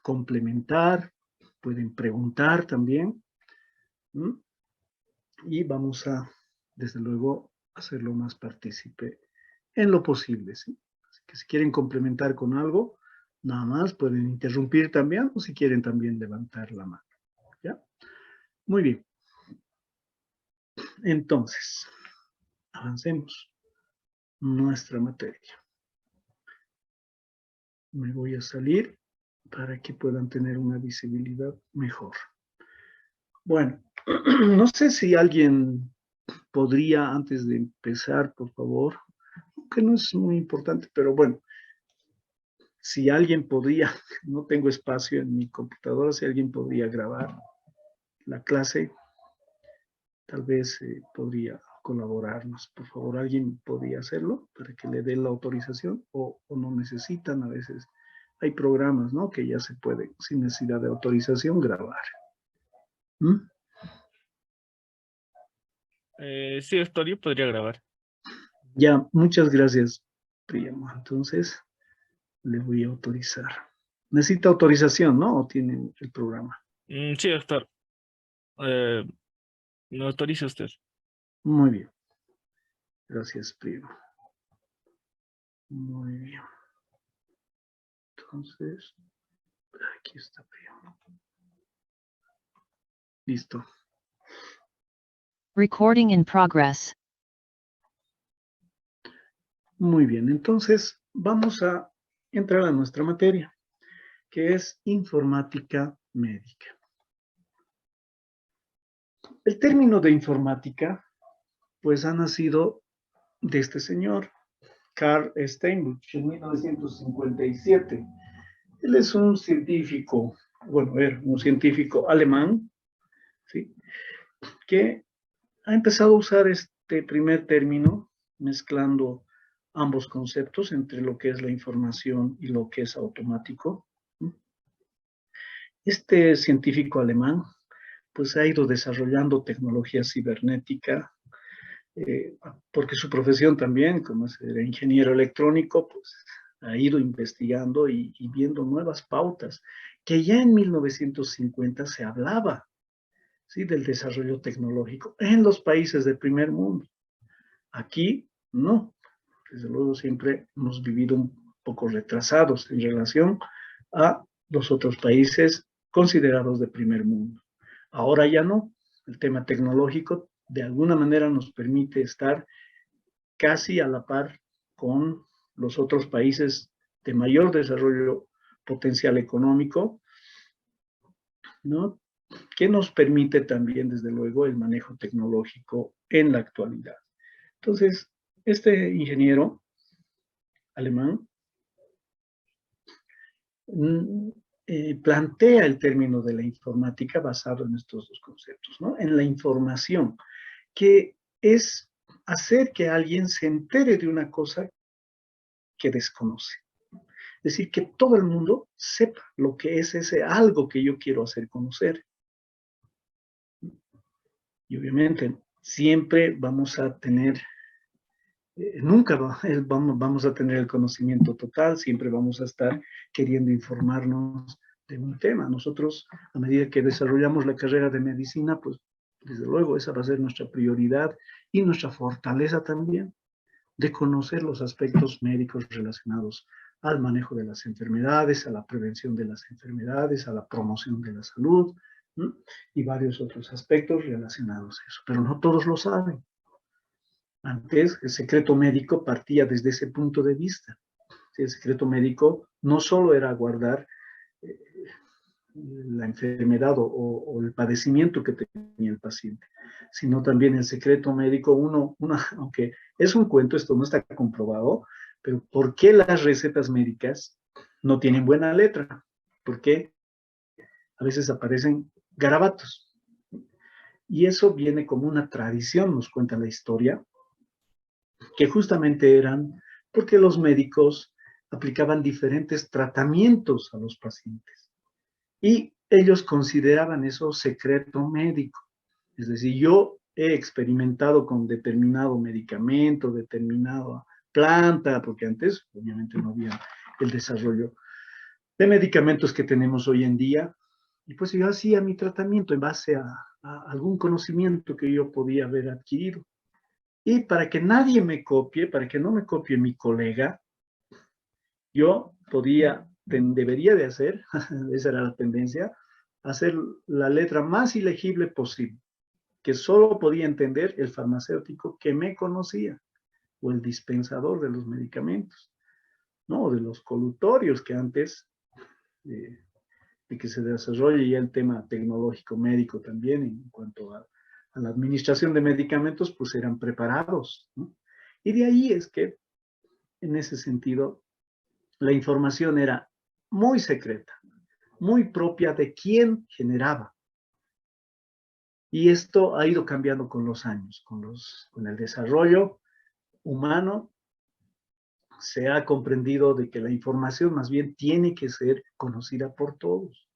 complementar, pueden preguntar también. ¿Mm? Y vamos a, desde luego, hacerlo más partícipe en lo posible, ¿sí? Así que si quieren complementar con algo, nada más pueden interrumpir también, o si quieren también levantar la mano, ¿ya? Muy bien. Entonces, avancemos nuestra materia. Me voy a salir para que puedan tener una visibilidad mejor. Bueno, no sé si alguien podría, antes de empezar, por favor, que no es muy importante, pero bueno, si alguien podría, no tengo espacio en mi computadora, si alguien podría grabar la clase, tal vez podría colaborarnos. Por favor, ¿alguien podría hacerlo para que le dé la autorización o no necesitan? A veces hay programas, ¿no? Que ya se pueden, sin necesidad de autorización, grabar. ¿Mm? Sí, doctor, yo podría grabar. Ya, muchas gracias, Primo. Entonces, le voy a autorizar. Necesita autorización, ¿no? ¿O tiene el programa? Sí, doctor. ¿Me autoriza usted? Muy bien. Gracias, Primo. Muy bien. Entonces, aquí está, Primo. Listo. Recording in progress. Muy bien. Entonces, vamos a entrar a nuestra materia, que es informática médica. El término de informática, pues ha nacido de este señor, Carl Steinbuch, en 1957. Él es un científico, bueno, era un científico alemán, ¿sí? Que ha empezado a usar este primer término, mezclando ambos conceptos entre lo que es la información y lo que es automático. Este científico alemán, pues ha ido desarrollando tecnología cibernética, porque su profesión también, como es el ingeniero electrónico, pues ha ido investigando y viendo nuevas pautas, que ya en 1950 se hablaba, ¿sí? Del desarrollo tecnológico en los países del primer mundo. Aquí no, desde luego siempre hemos vivido un poco retrasados en relación a los otros países considerados de primer mundo. Ahora ya no, el tema tecnológico de alguna manera nos permite estar casi a la par con los otros países de mayor desarrollo potencial económico, ¿no? Que nos permite también, desde luego, el manejo tecnológico en la actualidad. Entonces, este ingeniero alemán plantea el término de la informática basado en estos dos conceptos, ¿no? En la información, que es hacer que alguien se entere de una cosa que desconoce. Es decir, que todo el mundo sepa lo que es ese algo que yo quiero hacer conocer. Y obviamente siempre vamos a tener, nunca vamos a tener el conocimiento total, siempre vamos a estar queriendo informarnos de un tema. Nosotros, a medida que desarrollamos la carrera de medicina, pues desde luego esa va a ser nuestra prioridad y nuestra fortaleza también, de conocer los aspectos médicos relacionados al manejo de las enfermedades, a la prevención de las enfermedades, a la promoción de la salud, ¿no? Y varios otros aspectos relacionados a eso. Pero no todos lo saben. Antes, el secreto médico partía desde ese punto de vista. El secreto médico no solo era guardar la enfermedad o el padecimiento que tenía el paciente, sino también el secreto médico, aunque es un cuento, esto no está comprobado, pero ¿por qué las recetas médicas no tienen buena letra? ¿Por qué a veces aparecen garabatos? Y eso viene como una tradición, nos cuenta la historia, que justamente eran porque los médicos aplicaban diferentes tratamientos a los pacientes. Y ellos consideraban eso secreto médico. Es decir, yo he experimentado con determinado medicamento, determinada planta, porque antes obviamente no había el desarrollo de medicamentos que tenemos hoy en día. Y pues yo hacía mi tratamiento en base a algún conocimiento que yo podía haber adquirido. Y para que nadie me copie, para que no me copie mi colega, yo debería de hacer, esa era la tendencia, hacer la letra más ilegible posible, que solo podía entender el farmacéutico que me conocía, o el dispensador de los medicamentos, ¿no? De los colutorios que antes de que se desarrolle ya el tema tecnológico médico también en cuanto a la administración de medicamentos, pues eran preparados, ¿no? Y de ahí es que, en ese sentido, la información era muy secreta, muy propia de quien generaba. Y esto ha ido cambiando con los años, con el desarrollo humano. Se ha comprendido de que la información más bien tiene que ser conocida por todos,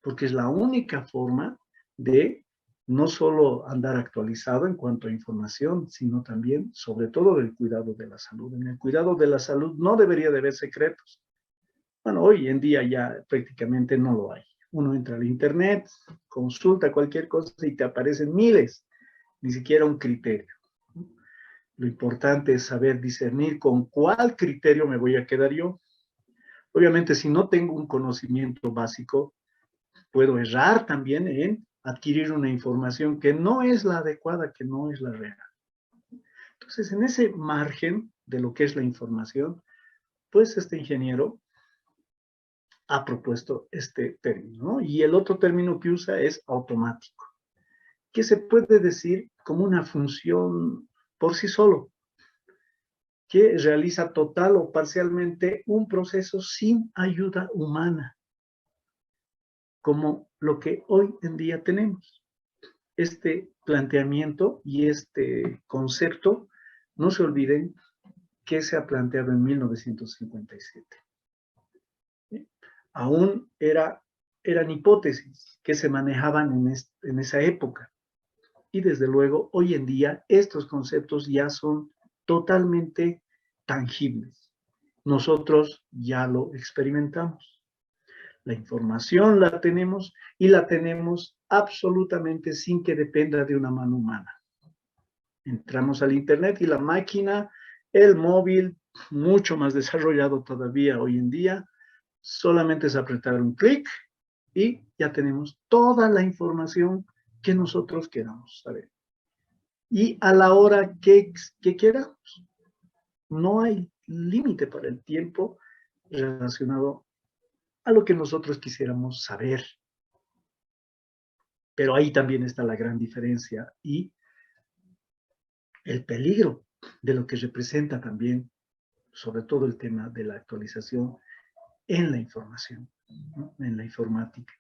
porque es la única forma de no solo andar actualizado en cuanto a información, sino también, sobre todo, del cuidado de la salud. En el cuidado de la salud no debería de haber secretos. Bueno, hoy en día ya prácticamente no lo hay. Uno entra al internet, consulta cualquier cosa y te aparecen miles, ni siquiera un criterio. Lo importante es saber discernir con cuál criterio me voy a quedar yo. Obviamente, si no tengo un conocimiento básico, puedo errar también en adquirir una información que no es la adecuada, que no es la real. Entonces, en ese margen de lo que es la información, pues este ingeniero ha propuesto este término, ¿no? Y el otro término que usa es automático, que se puede decir como una función por sí solo, que realiza total o parcialmente un proceso sin ayuda humana, como lo que hoy en día tenemos. Este planteamiento y este concepto, no se olviden que se ha planteado en 1957. Aún eran hipótesis que se manejaban en esa época. Y desde luego, hoy en día, estos conceptos ya son totalmente tangibles. Nosotros ya lo experimentamos. La información la tenemos y la tenemos absolutamente sin que dependa de una mano humana. Entramos al internet y la máquina, el móvil, mucho más desarrollado todavía hoy en día, solamente es apretar un clic y ya tenemos toda la información que nosotros queramos saber. Y a la hora que queramos. No hay límite para el tiempo relacionado a lo que nosotros quisiéramos saber. Pero ahí también está la gran diferencia y el peligro de lo que representa también, sobre todo el tema de la actualización en la información, ¿no? En la informática.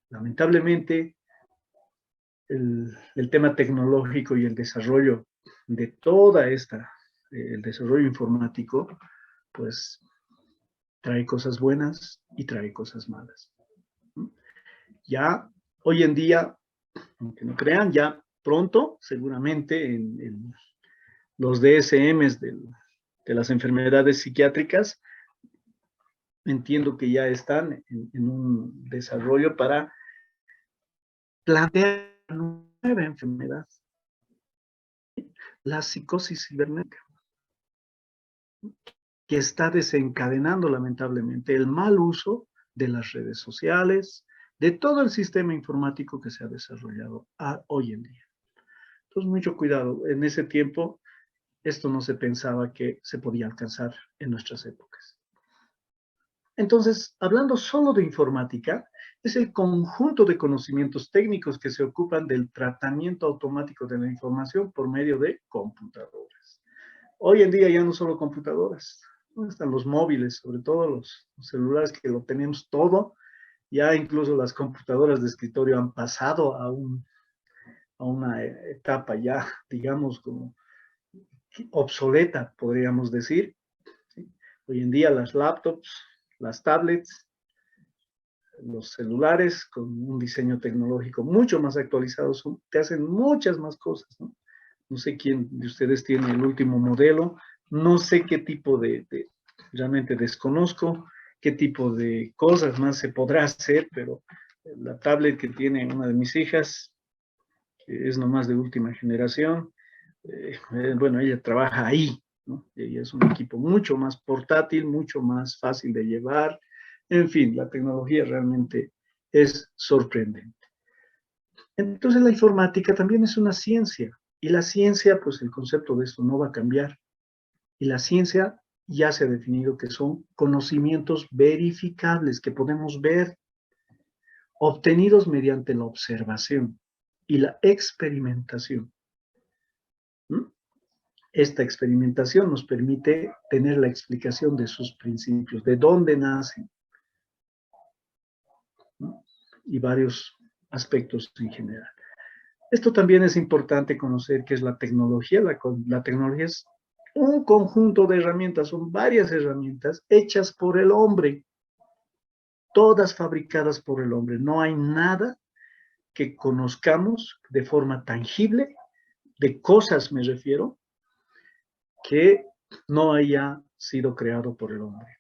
Lamentablemente, el tema tecnológico y el desarrollo de toda el desarrollo informático, pues trae cosas buenas y trae cosas malas. Ya hoy en día, aunque no crean, ya pronto, seguramente en los DSMs de las enfermedades psiquiátricas, entiendo que ya están en un desarrollo para plantear una nueva enfermedad, la psicosis cibernética, que está desencadenando lamentablemente el mal uso de las redes sociales, de todo el sistema informático que se ha desarrollado hoy en día. Entonces, mucho cuidado. En ese tiempo, esto no se pensaba que se podía alcanzar en nuestras épocas. Entonces, hablando solo de informática, es el conjunto de conocimientos técnicos que se ocupan del tratamiento automático de la información por medio de computadoras. Hoy en día ya no solo computadoras, ¿no? Están los móviles, sobre todo los celulares que lo tenemos todo. Ya incluso las computadoras de escritorio han pasado a una etapa ya, digamos, como obsoleta, podríamos decir, ¿sí? Hoy en día las laptops, las tablets, los celulares con un diseño tecnológico mucho más actualizado te hacen muchas más cosas, ¿no? No sé quién de ustedes tiene el último modelo, no sé qué tipo realmente desconozco qué tipo de cosas más se podrá hacer, pero la tablet que tiene una de mis hijas, que es nomás de última generación, bueno, ella trabaja ahí, ¿no? Ella es un equipo mucho más portátil, mucho más fácil de llevar. En fin, la tecnología realmente es sorprendente. Entonces la informática también es una ciencia y la ciencia, pues el concepto de esto no va a cambiar. Y la ciencia ya se ha definido que son conocimientos verificables que podemos ver, obtenidos mediante la observación y la experimentación. ¿Mm? Esta experimentación nos permite tener la explicación de sus principios, de dónde nacen, ¿no? Y varios aspectos en general. Esto también es importante conocer qué es la tecnología. La tecnología es un conjunto de herramientas, son varias herramientas hechas por el hombre, todas fabricadas por el hombre. No hay nada que conozcamos de forma tangible, de cosas me refiero, que no haya sido creado por el hombre.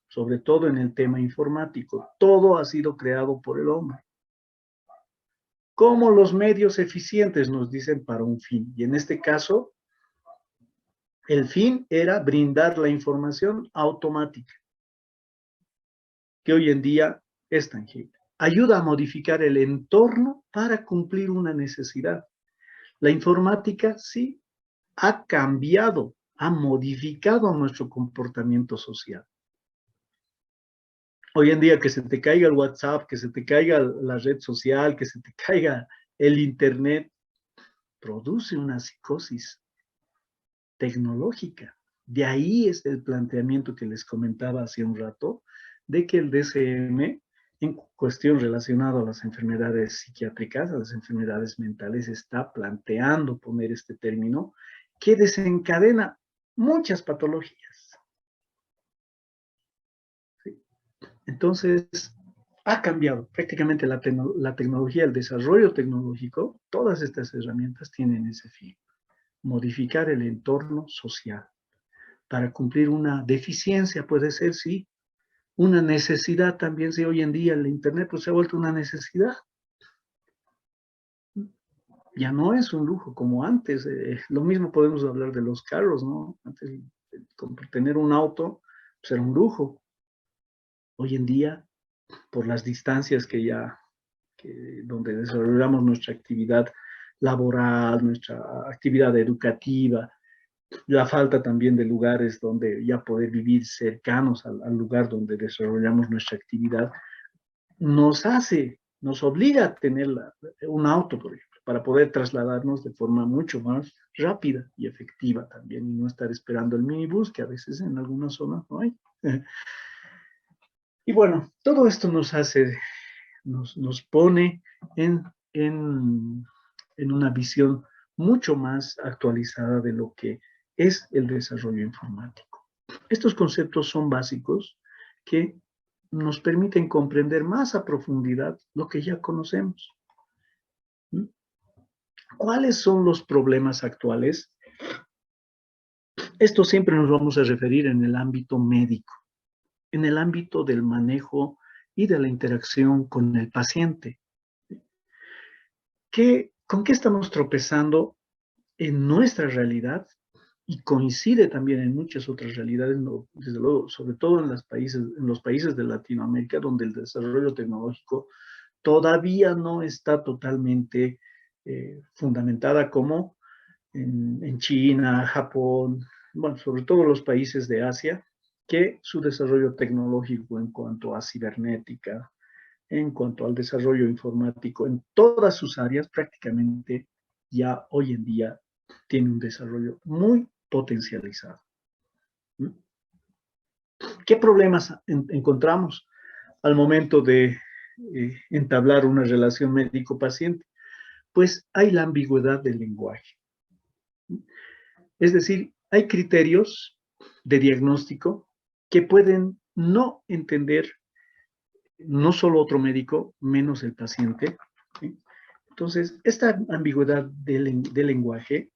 Sobre todo en el tema informático, todo ha sido creado por el hombre. Como los medios eficientes nos dicen para un fin. Y en este caso, el fin era brindar la información automática, que hoy en día es tangible. Ayuda a modificar el entorno para cumplir una necesidad. La informática sí ha cambiado, ha modificado nuestro comportamiento social. Hoy en día que se te caiga el WhatsApp, que se te caiga la red social, que se te caiga el Internet, produce una psicosis tecnológica. De ahí es el planteamiento que les comentaba hace un rato, de que el DSM, en cuestión relacionada a las enfermedades psiquiátricas, a las enfermedades mentales, está planteando poner este término que desencadena muchas patologías. ¿Sí? Entonces, ha cambiado prácticamente la tecnología, el desarrollo tecnológico, todas estas herramientas tienen ese fin, modificar el entorno social para cumplir una deficiencia, puede ser, sí, una necesidad también, si hoy en día el Internet pues, se ha vuelto una necesidad. Ya no es un lujo como antes. Lo mismo podemos hablar de los carros, ¿no? Antes, tener un auto pues, era un lujo. Hoy en día, por las distancias donde desarrollamos nuestra actividad laboral, nuestra actividad educativa, la falta también de lugares donde ya poder vivir cercanos al lugar donde desarrollamos nuestra actividad, nos obliga a tener un auto, por ejemplo, para poder trasladarnos de forma mucho más rápida y efectiva también, y no estar esperando el minibús, que a veces en algunas zonas no hay. Y bueno, todo esto nos pone en una visión mucho más actualizada de lo que es el desarrollo informático. Estos conceptos son básicos que nos permiten comprender más a profundidad lo que ya conocemos. ¿Cuáles son los problemas actuales? Esto siempre nos vamos a referir en el ámbito médico, en el ámbito del manejo y de la interacción con el paciente. ¿Con qué estamos tropezando en nuestra realidad? Y coincide también en muchas otras realidades, no, desde luego, sobre todo en los países de Latinoamérica, donde el desarrollo tecnológico todavía no está totalmente fundamentada como en China, Japón, bueno, sobre todo los países de Asia, que su desarrollo tecnológico en cuanto a cibernética, en cuanto al desarrollo informático, en todas sus áreas prácticamente ya hoy en día tiene un desarrollo muy potencializado. ¿Qué problemas encontramos al momento de entablar una relación médico-paciente? Pues hay la ambigüedad del lenguaje. Es decir, hay criterios de diagnóstico que pueden no entender no solo otro médico, menos el paciente. ¿Sí? Entonces, esta ambigüedad del lenguaje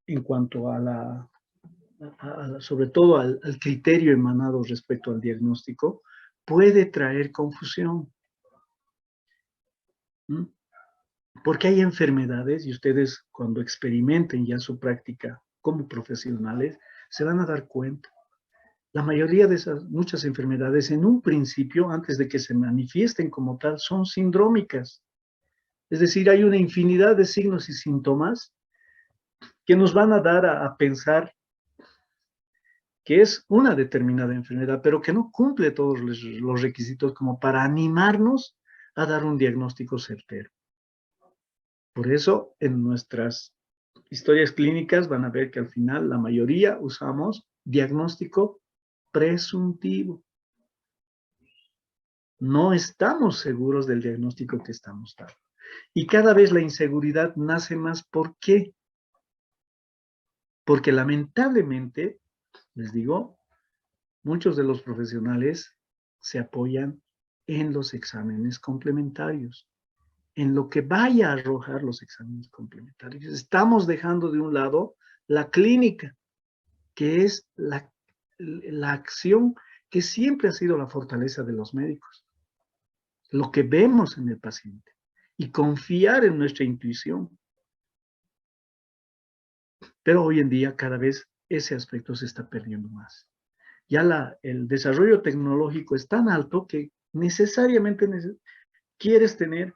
en cuanto a sobre todo al criterio emanado respecto al diagnóstico, puede traer confusión. ¿Mm? Porque hay enfermedades, y ustedes cuando experimenten ya su práctica como profesionales, se van a dar cuenta. La mayoría de esas, muchas enfermedades, en un principio, antes de que se manifiesten como tal, son sindrómicas. Es decir, hay una infinidad de signos y síntomas que nos van a dar a pensar que es una determinada enfermedad, pero que no cumple todos los requisitos como para animarnos a dar un diagnóstico certero. Por eso, en nuestras historias clínicas van a ver que al final la mayoría usamos diagnóstico presuntivo. No estamos seguros del diagnóstico que estamos dando. Y cada vez la inseguridad nace más. ¿Por qué? Porque lamentablemente, les digo, muchos de los profesionales se apoyan en los exámenes complementarios, en lo que vaya a arrojar los exámenes complementarios. Estamos dejando de un lado la clínica, que es la acción que siempre ha sido la fortaleza de los médicos, lo que vemos en el paciente y confiar en nuestra intuición. Pero hoy en día cada vez ese aspecto se está perdiendo más. Ya el desarrollo tecnológico es tan alto que necesariamente quieres tener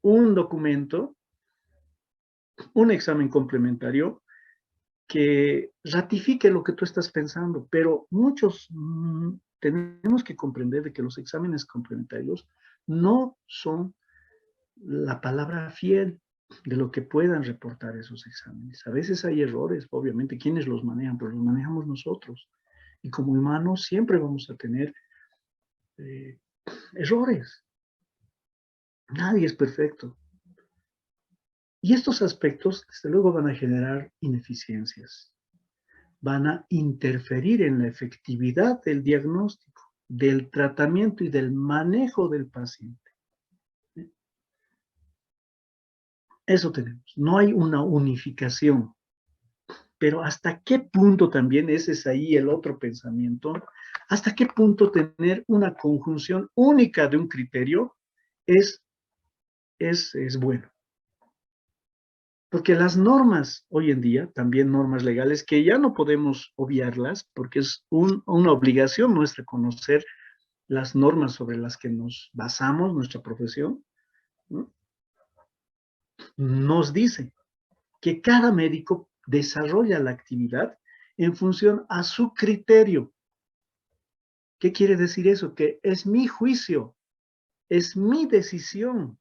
un documento, un examen complementario que ratifique lo que tú estás pensando, pero muchos tenemos que comprender de que los exámenes complementarios no son la palabra fiel de lo que puedan reportar esos exámenes. A veces hay errores, obviamente, ¿quiénes los manejan? Pues los manejamos nosotros. Y como humanos siempre vamos a tener errores. Nadie es perfecto. Y estos aspectos, desde luego, van a generar ineficiencias. Van a interferir en la efectividad del diagnóstico, del tratamiento y del manejo del paciente. Eso tenemos. No hay una unificación. Pero ¿hasta qué punto también, ese es ahí el otro pensamiento, hasta qué punto tener una conjunción única de un criterio es bueno? Porque las normas hoy en día, también normas legales, que ya no podemos obviarlas, porque es una obligación nuestra conocer las normas sobre las que nos basamos, nuestra profesión, ¿no? Nos dice que cada médico desarrolla la actividad en función a su criterio. ¿Qué quiere decir eso? Que es mi juicio, es mi decisión,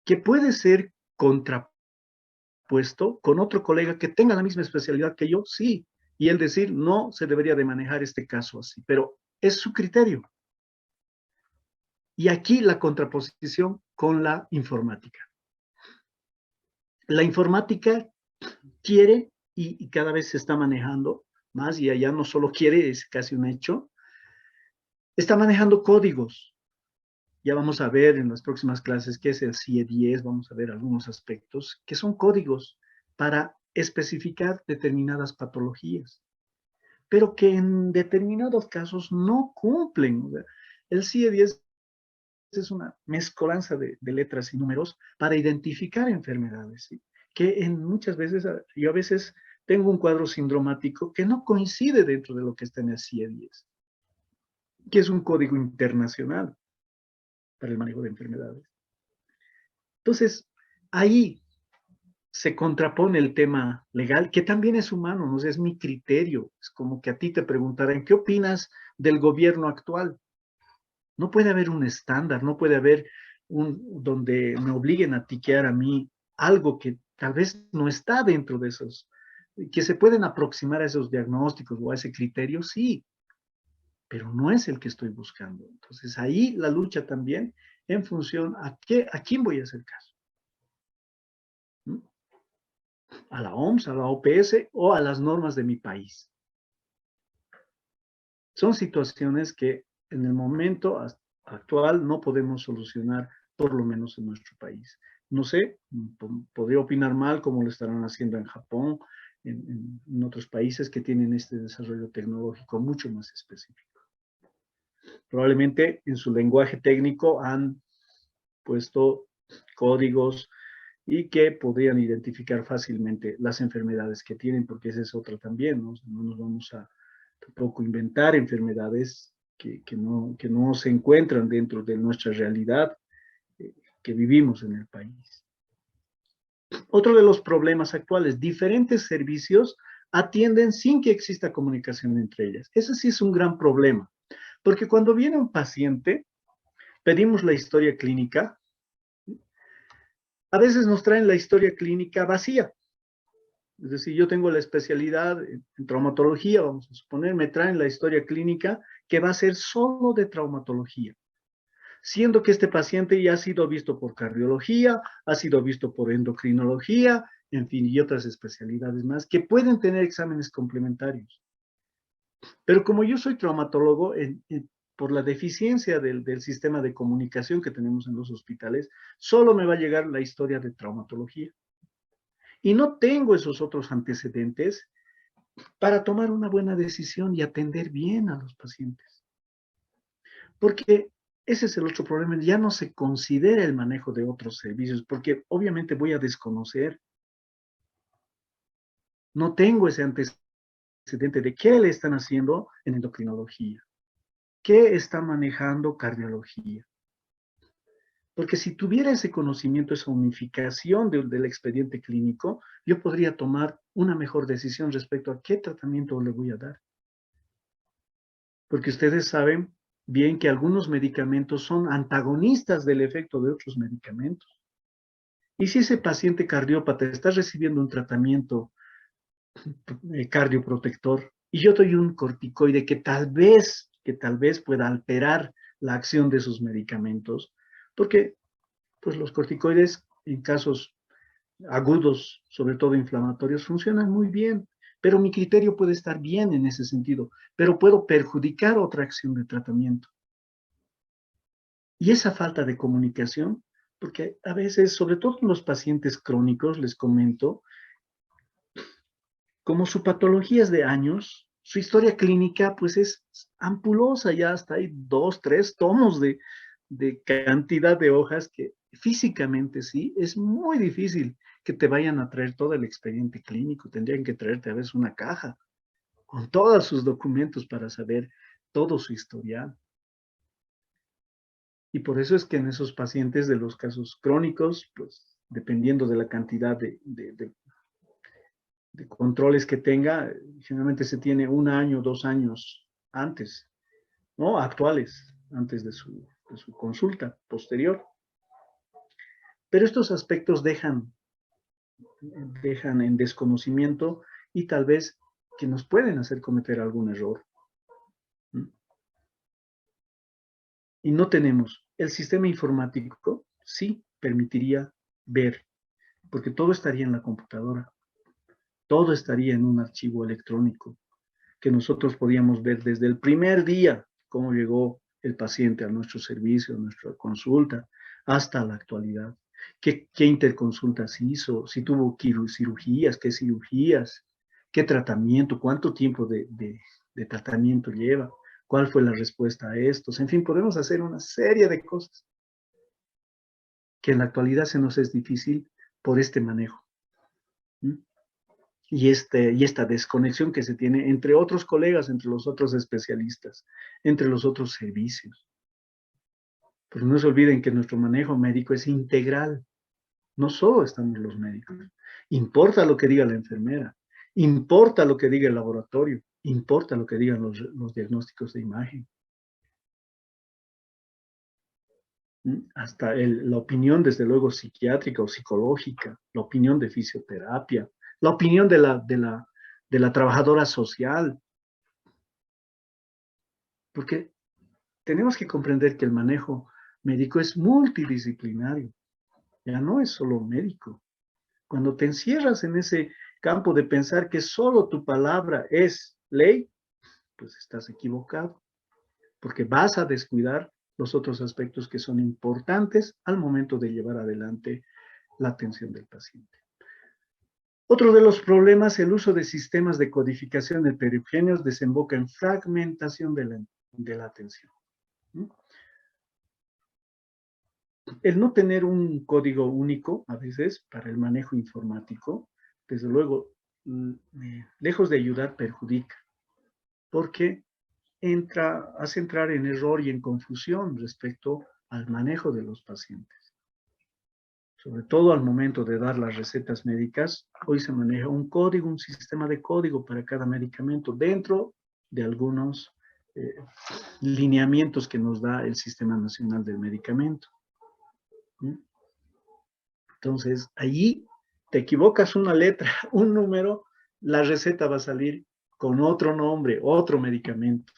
que puede ser contrapuesto con otro colega que tenga la misma especialidad que yo, sí, y él decir, no se debería de manejar este caso así, pero es su criterio. Y aquí la contraposición con la informática. La informática quiere, y cada vez se está manejando más, y allá no solo quiere, es casi un hecho, está manejando códigos. Ya vamos a ver en las próximas clases qué es el CIE-10, vamos a ver algunos aspectos que son códigos para especificar determinadas patologías, pero que en determinados casos no cumplen. El CIE-10 es una mezcolanza de letras y números para identificar enfermedades, ¿sí? Que en muchas veces, yo a veces tengo un cuadro sindromático que no coincide dentro de lo que está en el CIE-10, que es un código internacional para el manejo de enfermedades. Entonces, ahí se contrapone el tema legal, que también es humano, ¿no? Es mi criterio. Es como que a ti te preguntaran, ¿qué opinas del gobierno actual? No puede haber un estándar, no puede haber donde me obliguen a tiquear a mí algo que tal vez no está dentro de esos, que se pueden aproximar a esos diagnósticos o a ese criterio, sí, pero no es el que estoy buscando. Entonces ahí la lucha también en función a quién voy a hacer caso. ¿Mm? A la OMS, a la OPS o a las normas de mi país. Son situaciones que en el momento actual no podemos solucionar, por lo menos en nuestro país. No sé, podría opinar mal como lo estarán haciendo en Japón, en otros países que tienen este desarrollo tecnológico mucho más específico. Probablemente en su lenguaje técnico han puesto códigos y que podrían identificar fácilmente las enfermedades que tienen, porque esa es otra también, ¿no? No nos vamos a tampoco inventar enfermedades que no se encuentran dentro de nuestra realidad que vivimos en el país. Otro de los problemas actuales, diferentes servicios atienden sin que exista comunicación entre ellas. Ese sí es un gran problema, porque cuando viene un paciente, pedimos la historia clínica, a veces nos traen la historia clínica vacía. Es decir, yo tengo la especialidad en traumatología, vamos a suponer, me traen la historia clínica que va a ser solo de traumatología, siendo que este paciente ya ha sido visto por cardiología, ha sido visto por endocrinología, en fin, y otras especialidades más que pueden tener exámenes complementarios. Pero como yo soy traumatólogo, por la deficiencia del sistema de comunicación que tenemos en los hospitales, solo me va a llegar la historia de traumatología. Y no tengo esos otros antecedentes para tomar una buena decisión y atender bien a los pacientes. Porque ese es el otro problema, ya no se considera el manejo de otros servicios, porque obviamente voy a desconocer. No tengo ese antecedente de qué le están haciendo en endocrinología, qué está manejando cardiología. Porque si tuviera ese conocimiento, esa unificación del expediente clínico, yo podría tomar una mejor decisión respecto a qué tratamiento le voy a dar. Porque ustedes saben bien que algunos medicamentos son antagonistas del efecto de otros medicamentos. Y si ese paciente cardiópata está recibiendo un tratamiento cardioprotector y yo doy un corticoide que tal vez pueda alterar la acción de sus medicamentos, porque pues los corticoides en casos agudos, sobre todo inflamatorios, funcionan muy bien, pero mi criterio puede estar bien en ese sentido, pero puedo perjudicar otra acción de tratamiento. Y esa falta de comunicación, porque a veces, sobre todo en los pacientes crónicos, les comento, como su patología es de años, su historia clínica pues es ampulosa, ya hasta hay 2, 3 tomos de cantidad de hojas que físicamente sí, es muy difícil que te vayan a traer todo el expediente clínico, tendrían que traerte a veces una caja con todos sus documentos para saber todo su historial. Y por eso es que en esos pacientes de los casos crónicos, pues dependiendo de la cantidad de controles que tenga, generalmente se tiene 1 año, 2 años antes, ¿no? Actuales, antes de su consulta posterior. Pero estos aspectos dejan en desconocimiento y tal vez que nos pueden hacer cometer algún error. ¿Mm? Y no tenemos. El sistema informático sí permitiría ver, porque todo estaría en la computadora, todo estaría en un archivo electrónico, que nosotros podíamos ver desde el primer día cómo llegó el paciente a nuestro servicio, a nuestra consulta, hasta la actualidad. ¿Qué interconsultas hizo? Si tuvo cirugías, qué tratamiento, cuánto tiempo de tratamiento lleva, cuál fue la respuesta a estos. En fin, podemos hacer una serie de cosas que en la actualidad se nos es difícil por este manejo. ¿Mm? Y esta desconexión que se tiene entre otros colegas, entre los otros especialistas, entre los otros servicios. Pero no se olviden que nuestro manejo médico es integral. No solo estamos los médicos. Importa lo que diga la enfermera, importa lo que diga el laboratorio, importa lo que digan los diagnósticos de imagen. Hasta la opinión, desde luego, psiquiátrica o psicológica, la opinión de fisioterapia, la opinión de la trabajadora social, porque tenemos que comprender que el manejo médico es multidisciplinario, ya no es solo médico. Cuando te encierras en ese campo de pensar que solo tu palabra es ley, pues estás equivocado, porque vas a descuidar los otros aspectos que son importantes al momento de llevar adelante la atención del paciente. Otro de los problemas, el uso de sistemas de codificación heterogéneos desemboca en fragmentación de la atención. El no tener un código único, a veces, para el manejo informático, desde luego, lejos de ayudar, perjudica, porque hace entrar en error y en confusión respecto al manejo de los pacientes. Sobre todo al momento de dar las recetas médicas, hoy se maneja un código, un sistema de código para cada medicamento dentro de algunos lineamientos que nos da el Sistema Nacional del Medicamento. Entonces, allí te equivocas una letra, un número, la receta va a salir con otro nombre, otro medicamento,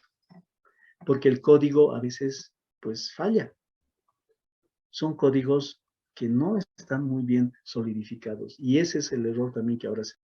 porque el código a veces, pues, falla. Son códigos que no están muy bien solidificados, y ese es el error también que ahora se